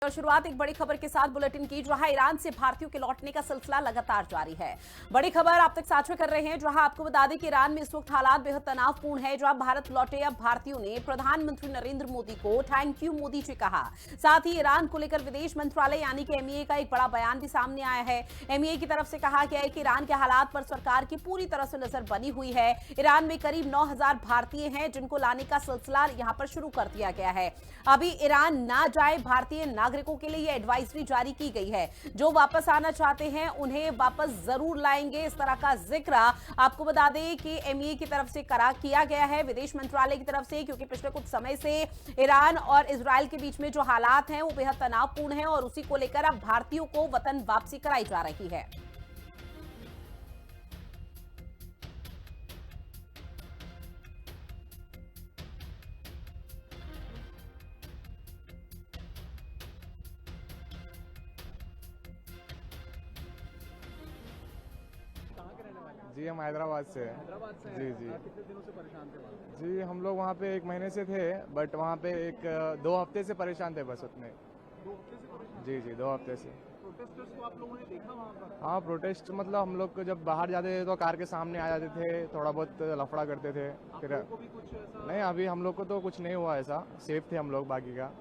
और शुरुआत एक बड़ी खबर के साथ बुलेटिन की, जहां ईरान से भारतीयों के लौटने का सिलसिला लगातार जारी है। बड़ी खबर आप तक साझा कर रहे हैं, जहां आपको बता दें कि ईरान में इस वक्त हालात बेहद तनावपूर्ण है। जहां भारत लौटे अब भारतीयों ने प्रधानमंत्री नरेंद्र मोदी को थैंक यू मोदी जी कहा। साथ ही ईरान को लेकर विदेश मंत्रालय यानी कि एमईए का एक बड़ा बयान भी सामने आया है। एमईए की तरफ से कहा गया है कि ईरान के हालात पर सरकार की पूरी तरह से नजर बनी हुई है। ईरान में करीब 9000 भारतीय हैं जिनको लाने का सिलसिला यहां पर शुरू कर दिया गया है। अभी ईरान ना जाए, भारतीय नागरिकों के लिए एडवाइजरी जारी की गई है। जो वापस आना चाहते हैं उन्हें वापस जरूर लाएंगे, इस तरह का जिक्र आपको बता दें कि एमईए की तरफ से किया गया है, विदेश मंत्रालय की तरफ से, क्योंकि पिछले कुछ समय से ईरान और इजराइल के बीच में जो हालात हैं वो बेहद तनावपूर्ण हैं और उसी को लेकर अब भारतीयों को वतन वापसी कराई जा रही है। जी हम हैदराबाद से हैं। हैदराबाद से जी हैं। जी कितने दिनों से परेशान थे वहाँ? जी हम लोग वहाँ पे 1 महीने से थे, बट वहाँ पे 2 हफ्ते से परेशान थे बस उतने। 2 हफ्ते से परेशान? जी जी 2 हफ्ते से। प्रोटेस्टर्स को आप लोगों ने देखा वहाँ पर? हाँ प्रोटेस्ट मतलब हम लोग को जब बाहर जाते थे तो कार के सामने आ जाते थे, थोड़ा बहुत लफड़ा करते थे। आप फिर लोगों को भी कुछ ऐसा? नहीं, अभी हम लोग को तो कुछ नहीं हुआ ऐसा, सेफ थे हम लोग। बाकी का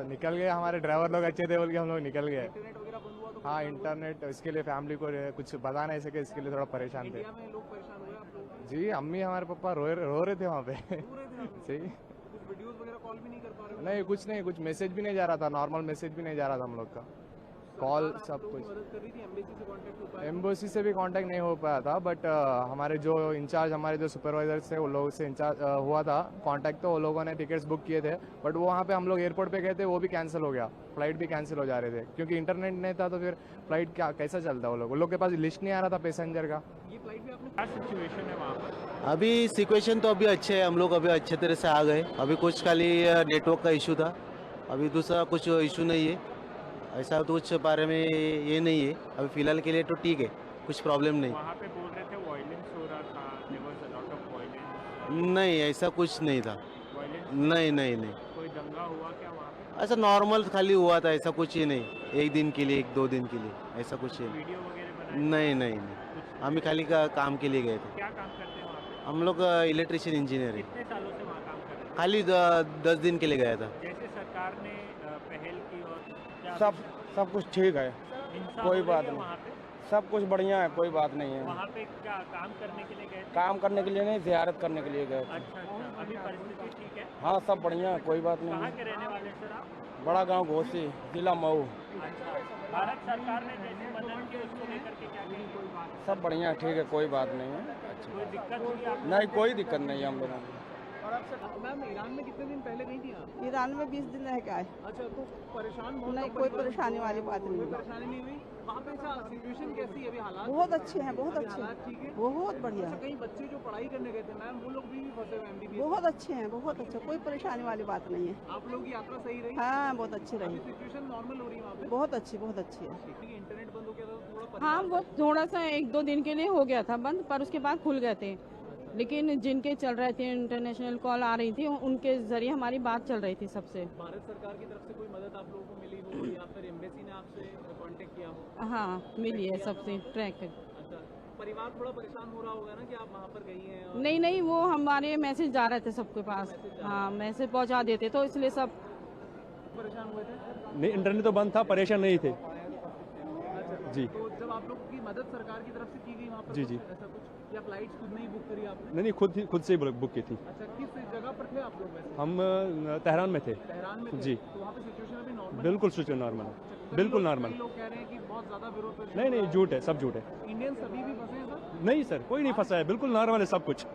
निकल गए, हमारे ड्राइवर लोग अच्छे थे बोल के हम लोग निकल गए। इंटरनेट वगैरह बंद हुआ तो? हाँ इंटरनेट, इसके लिए फैमिली को कुछ बता नहीं सके, इसके लिए थोड़ा परेशान थे। इंडिया में लोग परेशान हुए आप लोग? जी अम्मी हमारे पापा रो रहे थे वहाँ पे। दूर रहे थे आप? सही। कुछ वीडियोस वगैरह कॉल भी नहीं कर पा रहे हो? नहीं कुछ नहीं, कुछ मैसेज भी नहीं जा रहा था, नॉर्मल मैसेज भी नहीं जा रहा था हम लोग का, कॉल सरकार सब आप लोगों कुछ। की मदद कर रही थी, एम्बेसी से कांटेक्ट हो पाया? एम्बेसी से भी कांटेक्ट नहीं हो पाया था, बट हमारे जो इंचार्ज, हमारे जो सुपरवाइजर थे वो लोगों से इंचार्ज हुआ था कांटेक्ट, तो वो लोगों ने टिकट्स बुक किए थे, बट वो वहाँ पे हम लोग एयरपोर्ट पे गए थे, वो भी कैंसिल हो गया, फ्लाइट भी कैंसिल हो जा रहे थे क्योंकि इंटरनेट नहीं था। तो फिर फ्लाइट कैसा चलता, वो लोग के पास लिस्ट नहीं आ रहा था पैसेंजर का। ये फ्लाइट भी आपने? क्या सिचुएशन है वहाँ पर? अभी सिचुएशन तो अभी अच्छे है, हम लोग अभी अच्छे तरह से आ गए। अभी कुछ खाली नेटवर्क का इशू था, अभी दूसरा कुछ इशू नहीं है, ऐसा तो कुछ बारे में ये नहीं है। अभी फिलहाल के लिए तो ठीक है, कुछ प्रॉब्लम नहीं। वहाँ पे बोल रहे थे वायलेंस हो रहा था, there was a lot of violence. नहीं ऐसा कुछ नहीं था। वायलेंस नहीं नहीं नहीं, कोई दंगा हुआ क्या वहाँ पे? ऐसा नॉर्मल खाली हुआ था, ऐसा कुछ ही नहीं। 1 दिन के लिए 1-2 दिन के लिए ऐसा कुछ ही वीडियो वगैरह बनाए? नहीं नहीं नहीं, हम खाली काम के लिए गए थे। क्या काम करते हैं वहाँ पे? हम लोग इलेक्ट्रिशियन इंजीनियर है, कितने सालों से वहाँ काम कर रहे हैं? खाली 10 दिन के लिए गया था। जैसे सरकार ने पहल की और क्या सब कुछ ठीक है, हिंसा कोई हो रही बात है नहीं। वहाँ पे? सब कुछ बढ़िया है, कोई बात नहीं है। वहाँ पे क्या काम करने के लिए गए थे? काम करने के लिए नहीं, जियारत करने के लिए गए थे। अच्छा अच्छा, अभी परिस्थिति ठीक है? हाँ सब बढ़िया है, कोई बात नहीं कहाँ है। के रहने वाले सर आप? बड़ा गांव घोसी, जिला मऊ। अच्छा, भारत सरकार ने जैसे मदद की उसको लेकर के क्या कही? कोई बात, सब बढ़िया ठीक है, कोई बात नहीं है। कोई दिक्कत हुई आपको? नहीं कोई दिक्कत नहीं है हम लोगों को। और आप सर, मैम ईरान में कितने दिन पहले गई थी आप? ईरान में 20 दिन रह के आए। अच्छा, तो परेशान बहुत? नहीं कोई परेशानी वाली बात कोई नहीं। परेशानी नहीं हुई? वहाँ पे ऐसा सिचुएशन कैसी है अभी? हालात बहुत अच्छे हैं, बहुत अभी अच्छे हालात हैं, ठीक है? बहुत बढ़िया अच्छा, है, कई बच्चे जो पढ़ाई करने गए थे मैम, वो लोग भी फंसे हुए MBBS? बहुत अच्छे हैं, बहुत अच्छे, कोई परेशानी वाली बात नहीं है। आप लोग की यात्रा सही रही? हाँ बहुत अच्छी अभी रही, सिचुएशन नॉर्मल हो रही है वहाँ पे? बहुत अच्छी है। क्योंकि इंटरनेट बंद हो गया था, थोड़ा हाँ परिवार वो थोड़ा सा 1-2 दिन के लिए हो गया था बंद, पर उसके बाद खुल गए थे। लेकिन जिनके चल रहे थे, इंटरनेशनल कॉल आ रही थी, उनके जरिए हमारी बात चल रही थी सबसे। भारत सरकार की तरफ से कोई मदद आप लोगों को मिली हो या फिर एम्बेसी ने आपसे कांटेक्ट किया हो? हाँ मिली है सबसे ट्रैक। अच्छा, परिवार थोड़ा परेशान हो रहा होगा ना कि आप वहाँ पर गई हैं? और नहीं नहीं, वो हमारे मैसेज जा रहे थे सबके पास, हाँ मैसेज पहुंचा देते तो इसलिए सब परेशान हुए थे? नहीं, इंटरनेट तो बंद था, परेशान नहीं थे। अच्छा, जी। तो जब आप लोगों की मदद सरकार की तरफ से की गई वहाँ पर, जी, तो जी। ऐसा कुछ, या फ्लाइट्स खुद नहीं बुक करी आपने? नहीं नहीं, खुद से ही बुक की थी। अच्छा, किस जगह पर थे आप लोग वैसे? हम तेहरान में थे। तेहरान में थे? जी। तो वहाँ पे सिचुएशन अभी नॉर्मल? बिल्कुल सिचुएशन नॉर्मल है, बिल्कुल नॉर्मल। लोग कह रहे हैं कि बहुत ज्यादा विरोध प्रदर्शन नहीं हो नहीं, रहा झूठ है, सब झूठ है। इंडियन सभी भी फंसे हैं सर? नहीं सर, कोई नहीं फंसा है, बिल्कुल नॉर्मल है सब कुछ।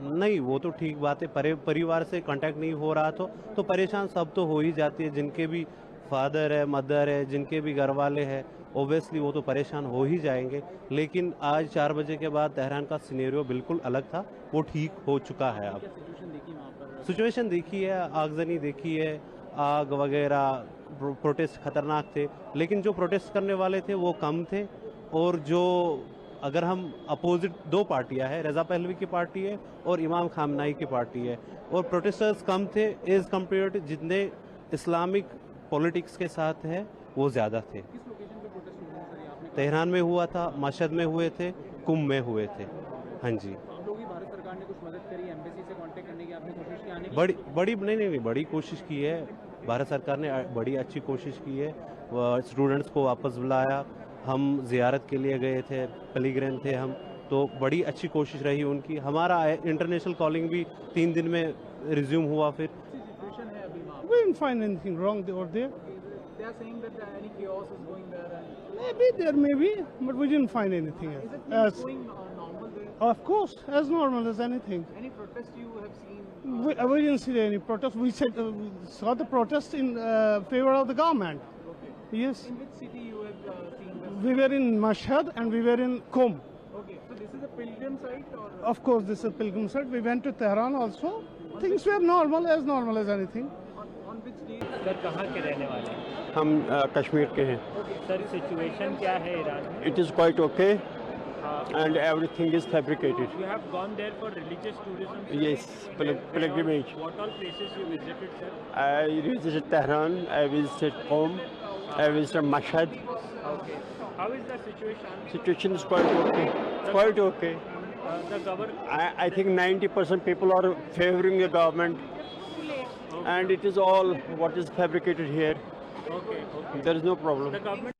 नहीं वो तो ठीक बात है, परिवार से कांटेक्ट नहीं हो रहा तो परेशान सब तो हो ही जाती है। जिनके भी फादर है, मदर है, जिनके भी घर वाले हैं, ओब्वियसली वो तो परेशान हो ही जाएंगे। लेकिन आज 4 बजे के बाद तेहरान का सिनेरियो बिल्कुल अलग था, वो ठीक हो चुका है। अब सिचुएशन देखी वहाँ पर? सिचुएशन देखी है, आगजनी देखी है, आग वगैरह, प्रोटेस्ट खतरनाक थे, लेकिन जो प्रोटेस्ट करने वाले थे वो कम थे। और जो अगर हम अपोजिट 2 पार्टियां हैं, रज़ा पहलवी की पार्टी है और इमाम खामनाई की पार्टी है, और प्रोटेस्टर्स कम थे एज कम्पेयर टू जितने इस्लामिक पॉलिटिक्स के साथ है वो ज़्यादा थे। किस लोकेशन पे प्रोटेस्ट हो रहा है सर? ये आपने तेहरान में हुआ था, मशहद में हुए थे, कुंभ में हुए थे। हाँ जी, आप लोगों की भारत सरकार ने कुछ मदद करी, एम्बेसी से कांटेक्ट करने की आपने कोशिश की आने की? बड़ी बड़ी कोशिश की है भारत सरकार ने, बड़ी अच्छी कोशिश की है। स्टूडेंट्स को वापस बुलाया, हम ज़ियारत के लिए गए थे, पिलग्रिम थे हम, तो बड़ी अच्छी कोशिश रही उनकी। हमारा इंटरनेशनल कॉलिंग भी 3 दिन में रिज्यूम हुआ। फिर सिचुएशन है अभी वहाँ? We didn't find anything wrong over there. They are saying that any chaos is going there and Maybe there may be, but we didn't find anything is it else. things going normal there? Of course, as normal as anything. Any protest you have seen? We didn't see any protest. We saw the protest in favor of the government. Okay. Yes. In which city you have seen this? We were in Mashhad and we were in Qom. Okay. So this is a pilgrim site or? Of course, this is pilgrim site. We went to Tehran also. Things were normal as anything. On which day? Sir कहाँ के रहने वाले हैं? हम कश्मीर के हैं। Sir situation क्या है ईरान में? It is quite okay and everything is fabricated. You have gone there for religious tourism? sir? Yes, pilgrimage. What all places you visited, sir? I visited Tehran, I visited Qom, I visited Mashhad. Okay. How is the situation? Situation is quite okay. Quite okay. The government. I think 90% people are favoring the government, and it is all what is fabricated here. Okay. There is no problem. The government.